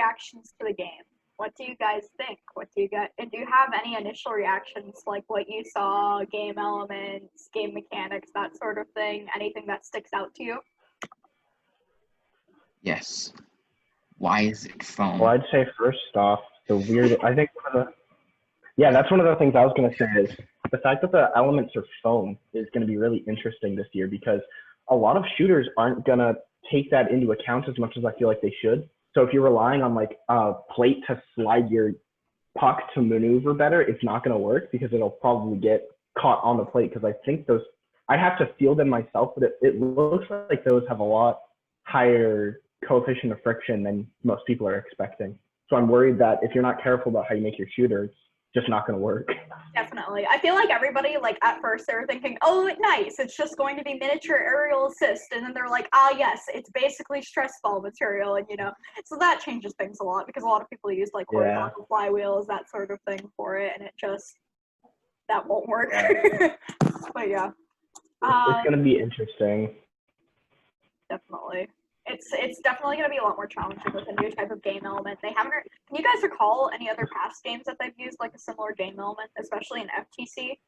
reactions to the game? What do you guys think? And do you have any initial reactions, like what you saw, game elements, game mechanics, that sort of thing? Anything that sticks out to you? Yes. Why is it foam? Well, I'd say first off, I think that's one of the things I was going to say is the fact that the elements are foam is going to be really interesting this year because a lot of shooters aren't going to take that into account as much as I feel like they should. So if you're relying on like a plate to slide your puck to maneuver better, it's not going to work because it'll probably get caught on the plate because I think I'd have to feel them myself, but it looks like those have a lot higher coefficient of friction than most people are expecting. So I'm worried that if you're not careful about how you make your shooter, it's just not going to work. Definitely. I feel like everybody, like, at first they were thinking, oh, nice, it's just going to be miniature aerial assist, and then they're like, yes, it's basically stress ball material, and, so that changes things a lot, because a lot of people use, like, horizontal flywheels, that sort of thing for it, and that won't work. But, yeah. It's going to be interesting. Definitely. It's definitely going to be a lot more challenging with a new type of game element. Can you guys recall any other past games that they've used like a similar game element, especially in FTC,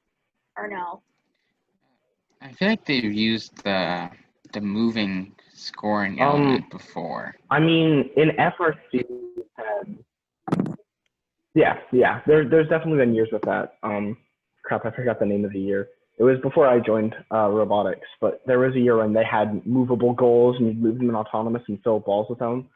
or no? I feel like they've used the moving scoring element before. I mean, in FRC, there's definitely been years with that. I forgot the name of the year. It was before I joined robotics, but there was a year when they had movable goals and you'd move them in autonomous and fill balls with them.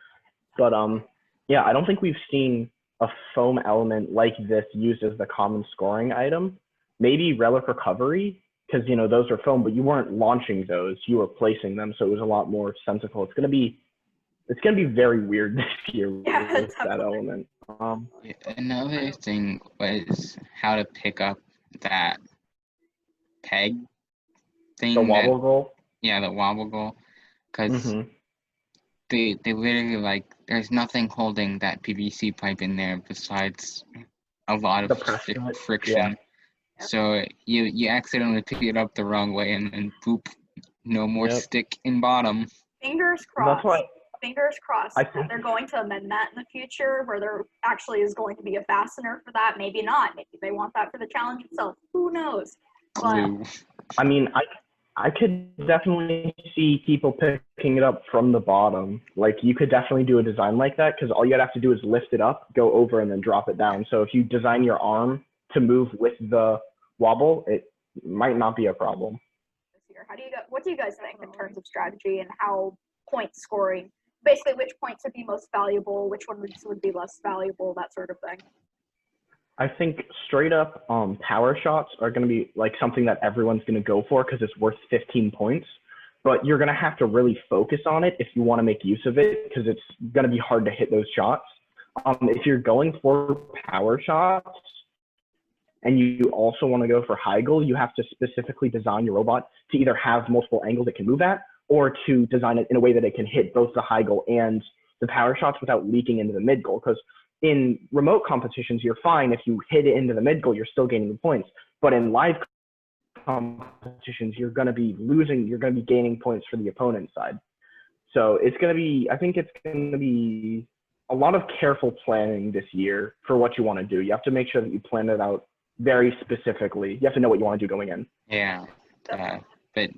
But I don't think we've seen a foam element like this used as the common scoring item. Maybe relic recovery, because those are foam, but you weren't launching those; you were placing them, so it was a lot more sensical. It's gonna be very weird this year with that element. Another thing was how to pick up that peg thing. The wobble goal? Yeah, the wobble goal. Because they literally, there's nothing holding that PVC pipe in there besides a lot of friction. Yeah. So you accidentally pick it up the wrong way and then boop, no more stick in bottom. Fingers crossed. That's why. Fingers crossed that they're going to amend that in the future where there actually is going to be a fastener for that. Maybe not. Maybe they want that for the challenge itself. Who knows? But, I mean, I could definitely see people picking it up from the bottom. Like, you could definitely do a design like that because all you'd have to do is lift it up, go over, and then drop it down. So if you design your arm to move with the wobble, it might not be a problem. What do you guys think in terms of strategy and how point scoring, basically which points would be most valuable, which ones would be less valuable, that sort of thing? I think straight up power shots are going to be like something that everyone's going to go for because it's worth 15 points. But you're going to have to really focus on it if you want to make use of it because it's going to be hard to hit those shots. If you're going for power shots and you also want to go for high goal, you have to specifically design your robot to either have multiple angles it can move at or to design it in a way that it can hit both the high goal and the power shots without leaking into the mid goal. Because in remote competitions, you're fine. If you hit it into the mid goal, you're still gaining the points. But in live competitions, you're going to be losing. You're going to be gaining points for the opponent's side. So I think it's going to be a lot of careful planning this year for what you want to do. You have to make sure that you plan it out very specifically. You have to know what you want to do going in. Yeah. But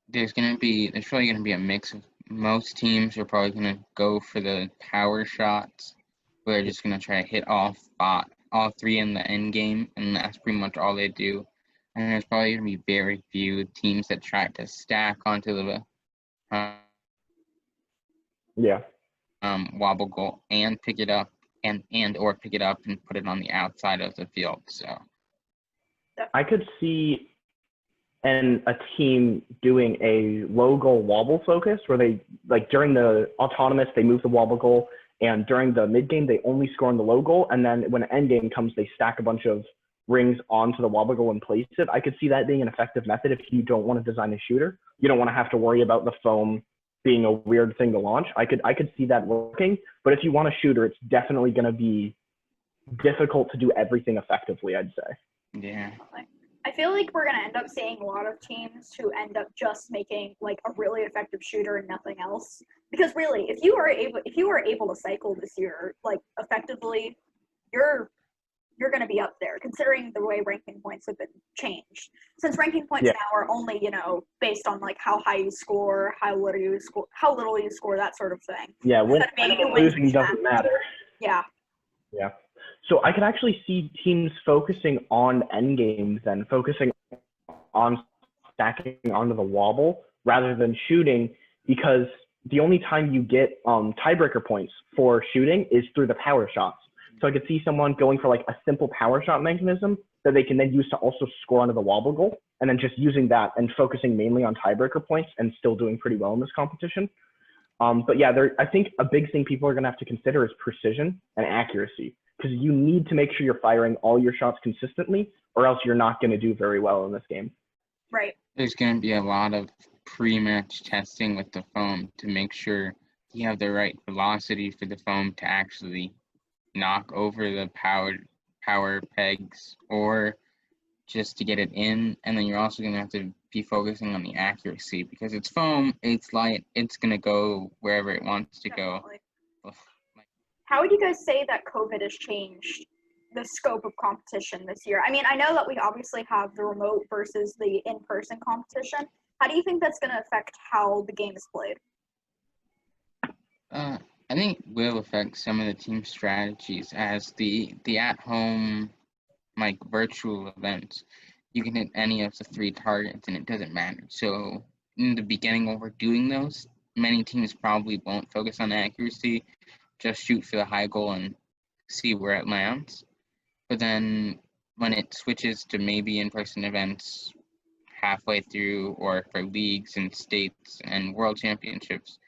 there's probably going to be a mix of most teams are probably going to go for the power shots. We're just going to try to hit all three in the end game, and that's pretty much all they do. And there's probably going to be very few teams that try to stack onto the wobble goal and pick it up or pick it up and put it on the outside of the field. So I could see a team doing a low goal wobble focus where they, like, during the autonomous, they move the wobble goal, and during the mid game, they only score on the low goal. And then when end game comes, they stack a bunch of rings onto the wobble goal and place it. I could see that being an effective method if you don't want to design a shooter. You don't want to have to worry about the foam being a weird thing to launch. I could see that working. But if you want a shooter, it's definitely going to be difficult to do everything effectively, I'd say. Yeah. I feel like we're gonna end up seeing a lot of teams who end up just making like a really effective shooter and nothing else. Because really, if you are able to cycle this year like effectively, you're gonna be up there. Considering the way ranking points have been changed, since ranking points Yeah. now are only based on like how high you score, how little you score, that sort of thing. Yeah, winning Instead of and wins losing doesn't matter. Yeah. Yeah. So I could actually see teams focusing on end games and focusing on stacking onto the wobble rather than shooting, because the only time you get tiebreaker points for shooting is through the power shots. So I could see someone going for like a simple power shot mechanism that they can then use to also score onto the wobble goal, and then just using that and focusing mainly on tiebreaker points and still doing pretty well in this competition. But yeah, I think a big thing people are going to have to consider is precision and accuracy, because you need to make sure you're firing all your shots consistently, or else you're not going to do very well in this game. Right. There's going to be a lot of pre-match testing with the foam to make sure you have the right velocity for the foam to actually knock over the power pegs, or just to get it in. And then you're also going to have to be focusing on the accuracy, because it's foam, it's light, it's going to go wherever it wants to Definitely. go. How would you guys say that COVID has changed the scope of competition this year? I mean, I know that we obviously have the remote versus the in-person competition. How do you think that's going to affect how the game is played? I think it will affect some of the team strategies, as the at-home like virtual events, you can hit any of the 3 targets and it doesn't matter. So in the beginning when we're doing those, many teams probably won't focus on accuracy, just shoot for the high goal and see where it lands. But then when it switches to maybe in-person events halfway through, or for leagues and states and world championships,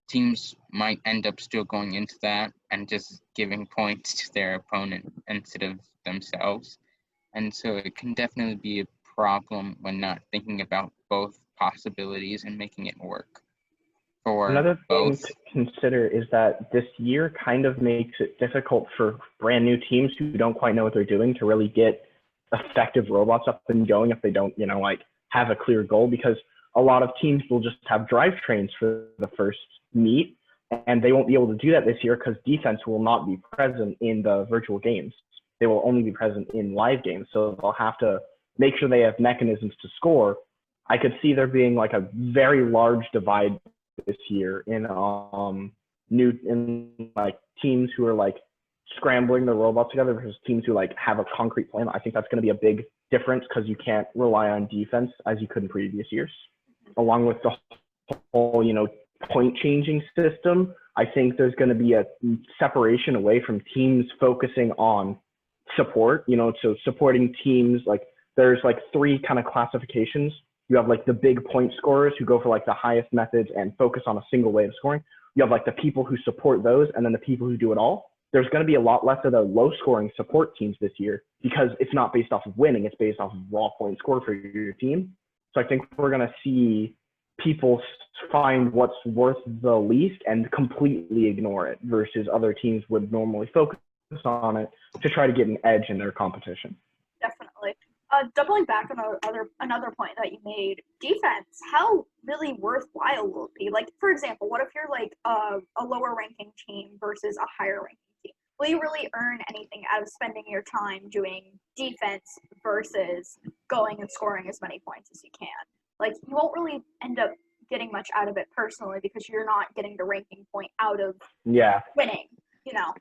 teams might end up still going into that and just giving points to their opponent instead of themselves. And so it can definitely be a problem when not thinking about both possibilities and making it work for Another both. thing to consider is that this year kind of makes it difficult for brand new teams who don't quite know what they're doing to really get effective robots up and going if they don't, like have a clear goal, because a lot of teams will just have drivetrains for the first meet, and they won't be able to do that this year because defense will not be present in the virtual games. They will only be present in live games, so they'll have to make sure they have mechanisms to score. I could see there being like a very large divide this year in like teams who are like scrambling the robots together versus teams who like have a concrete plan. I think that's going to be a big difference, because you can't rely on defense as you could in previous years. Along with the whole, point changing system, I think there's going to be a separation away from teams focusing on support. So supporting teams, like there's like 3 kind of classifications. You have like the big point scorers who go for like the highest methods and focus on a single way of scoring. You have like the people who support those, and then the people who do it all. There's going to be a lot less of the low scoring support teams this year, because it's not based off of winning, it's based off of raw point score for your team. So I think we're going to see people find what's worth the least and completely ignore it, versus other teams would normally focus on it to try to get an edge in their competition. Definitely. Doubling back on another point that you made, defense, how really worthwhile will it be? Like, for example, what if you're like a lower ranking team versus a higher ranking team? Will you really earn anything out of spending your time doing defense versus going and scoring as many points as you can? Like, you won't really end up getting much out of it personally, because you're not getting the ranking point out of winning, Yeah,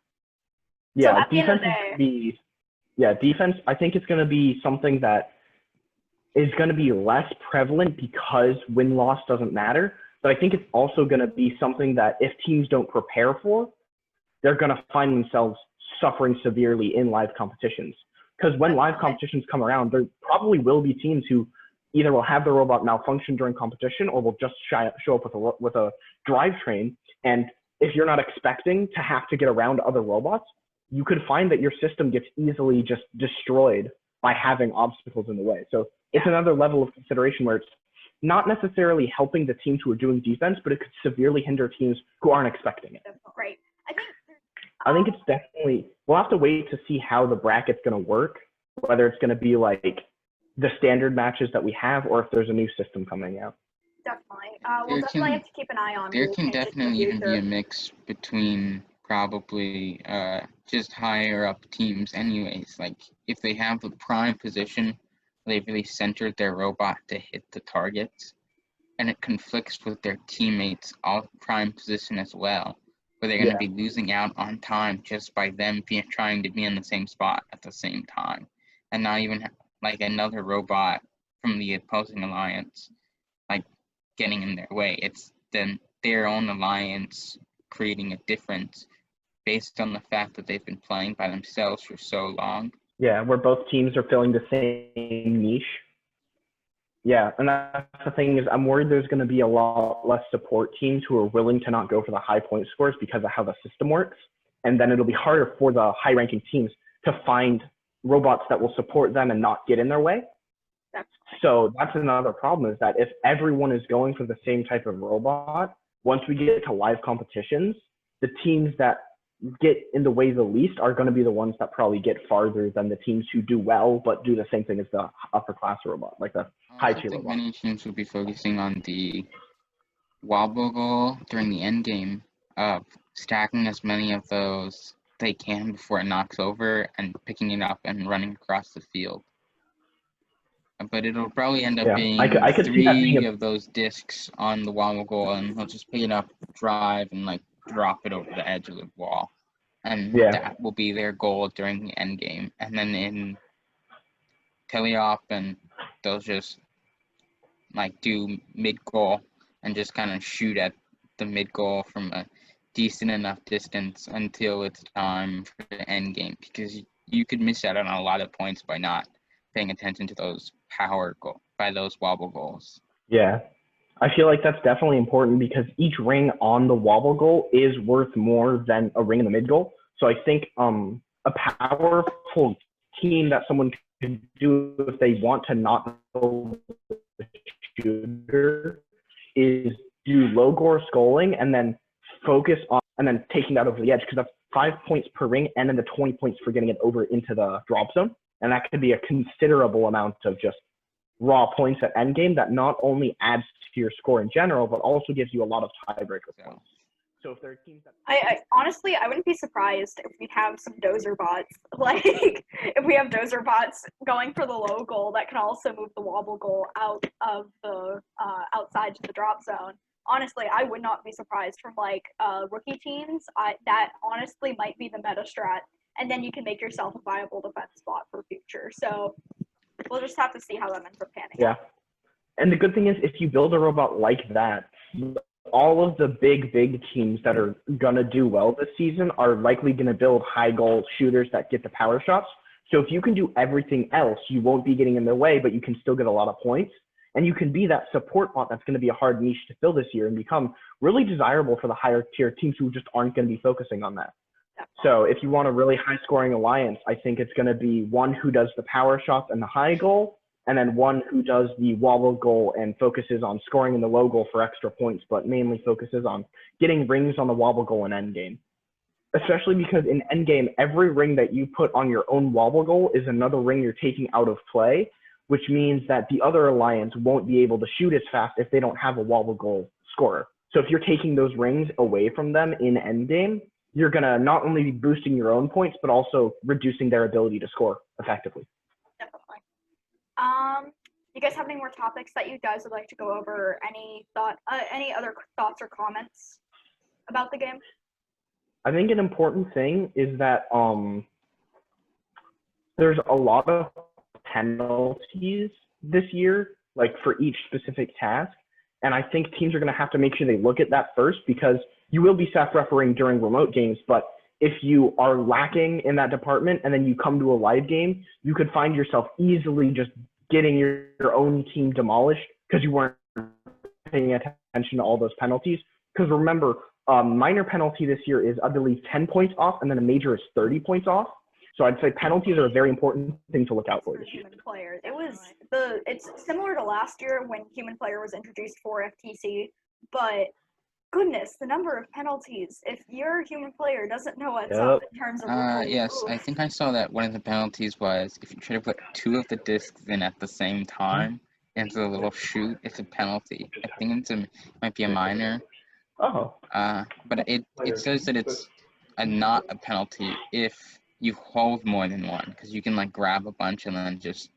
So at the end of defense the day, is going to be, defense, I think it's going to be something that is going to be less prevalent because win-loss doesn't matter. But I think it's also going to be something that if teams don't prepare for, they're going to find themselves suffering severely in live competitions. Because when live competitions come around, there probably will be teams who either will have the robot malfunction during competition, or will just show up with a drivetrain. And if you're not expecting to have to get around other robots, you could find that your system gets easily just destroyed by having obstacles in the way. So it's another level of consideration where it's not necessarily helping the teams who are doing defense, but it could severely hinder teams who aren't expecting it. Right. I think it's definitely, we'll have to wait to see how the bracket's going to work, whether it's going to be like the standard matches that we have, or if there's a new system coming out. Definitely. We'll definitely have to keep an eye on. There rule can changes in the definitely even be future. a mix between probably just higher up teams anyways. Like if they have the prime position, they've really centered their robot to hit the targets, and it conflicts with their teammates' all prime position as well, where they're going to be losing out on time just by them trying to be in the same spot at the same time, and not even like another robot from the opposing alliance like getting in their way. It's then their own alliance creating a difference based on the fact that they've been playing by themselves for so long. Yeah, where both teams are filling the same niche. Yeah, and that's the thing is I'm worried there's going to be a lot less support teams who are willing to not go for the high point scores because of how the system works. And then it'll be harder for the high-ranking teams to find robots that will support them and not get in their way. So that's another problem, is that if everyone is going for the same type of robot, once we get to live competitions, the teams that get in the way the least are going to be the ones that probably get farther than the teams who do well but do the same thing as the upper class robot, like the high tier robot. Many teams will be focusing on the wobble goal during the end game of stacking as many of those they can before it knocks over and picking it up and running across the field. But it'll probably end up being I could see that being of those discs on the wobble goal, and he'll just pick it up, drive, and like drop it over the edge of the wall. And that will be their goal during the end game. And then in teleop, and they'll just like do mid goal and just kind of shoot at the mid goal from a decent enough distance until it's time for the end game, because you could miss out on a lot of points by not paying attention to those those wobble goals. Yeah, I feel like that's definitely important because each ring on the wobble goal is worth more than a ring in the mid goal. So I think a powerful team that someone can do if they want to not go the shooter is do low gore scoring and then focus on and then taking that over the edge, because that's 5 points per ring and then the 20 points for getting it over into the drop zone. And that could be a considerable amount of just raw points at endgame that not only adds to your score in general, but also gives you a lot of tiebreaker points. So if there are teams that I honestly, I wouldn't be surprised if we have some dozer bots. Like, if we have dozer bots going for the low goal that can also move the wobble goal out of the outside to the drop zone. Honestly, I would not be surprised from like rookie teams. That honestly might be the meta strat, and then you can make yourself a viable defense spot for future. So we'll just have to see how that ends up panning out. And the good thing is, if you build a robot like that, all of the big teams that are going to do well this season are likely going to build high goal shooters that get the power shots. So if you can do everything else, you won't be getting in their way, but you can still get a lot of points. And you can be that support bot that's going to be a hard niche to fill this year and become really desirable for the higher tier teams who just aren't going to be focusing on that. So if you want a really high scoring alliance, I think it's going to be one who does the power shots and the high goal, and then one who does the wobble goal and focuses on scoring in the low goal for extra points, but mainly focuses on getting rings on the wobble goal in endgame. Especially because in endgame, every ring that you put on your own wobble goal is another ring you're taking out of play, which means that the other alliance won't be able to shoot as fast if they don't have a wobble goal scorer. So if you're taking those rings away from them in endgame, you're going to not only be boosting your own points, but also reducing their ability to score effectively. Definitely. You guys have any more topics that you guys would like to go over? Any other thoughts or comments about the game? I think an important thing is that there's a lot of penalties this year, like for each specific task. And I think teams are going to have to make sure they look at that first, because you will be self-refereeing during remote games, but if you are lacking in that department and then you come to a live game, you could find yourself easily just getting your own team demolished because you weren't paying attention to all those penalties. Because remember, minor penalty this year is, I believe, 10 points off, and then a major is 30 points off. So I'd say penalties are a very important thing to look out for this year. Human player. It's similar to last year when human player was introduced for FTC, but goodness, the number of penalties. If your human player doesn't know what's up in terms of rules, Yes, I think I saw that one of the penalties was if you try to put 2 of the discs in at the same time into the little chute, it's a penalty. I think might be a minor. Oh. But it says that it's not a penalty if you hold more than one, because you can like grab a bunch and then just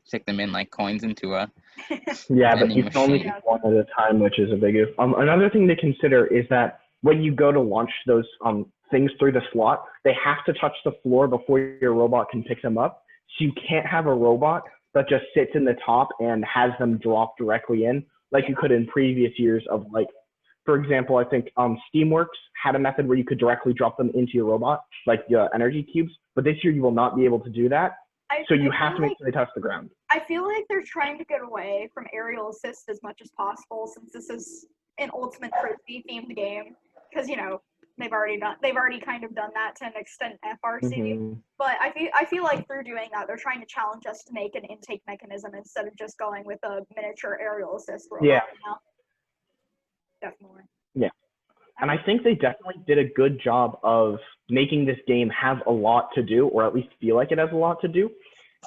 stick them in like coins into a Yeah, but vending you can only machine. do one at a time, which is a big if. Another thing to consider is that when you go to launch those things through the slot, they have to touch the floor before your robot can pick them up. So you can't have a robot that just sits in the top and has them drop directly in like you could in previous years of like, for example, I think Steamworks had a method where you could directly drop them into your robot, like the energy cubes. But this year you will not be able to do that. So you have to make sure they touch the ground. I feel like they're trying to get away from aerial assist as much as possible, since this is an ultimate frisbee themed game. Because they've already kind of done that to an extent FRC. Mm-hmm. But I feel like through doing that, they're trying to challenge us to make an intake mechanism instead of just going with a miniature aerial assist robot. Yeah. Now. Definitely. Yeah. And I think they definitely did a good job of making this game have a lot to do, or at least feel like it has a lot to do.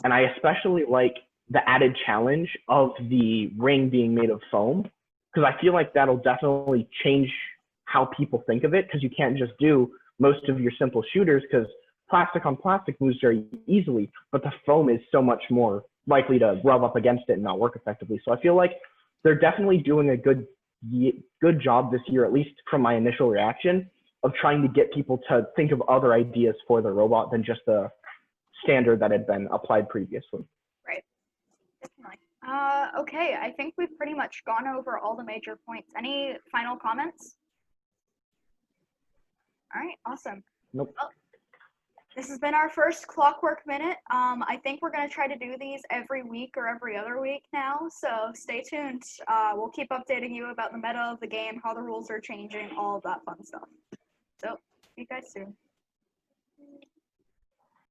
And I especially like the added challenge of the ring being made of foam, because I feel like that'll definitely change how people think of it, because you can't just do most of your simple shooters, because plastic on plastic moves very easily, but the foam is so much more likely to rub up against it and not work effectively. So I feel like they're definitely doing a good job this year, at least from my initial reaction, of trying to get people to think of other ideas for the robot than just the standard that had been applied previously. Right. Definitely. Okay, I think we've pretty much gone over all the major points. Any final comments? All right, awesome. Nope. Well, this has been our first Clockwork Minute. I think we're going to try to do these every week or every other week now, so stay tuned. We'll keep updating you about the meta of the game, how the rules are changing, all of that fun stuff. So, see you guys soon.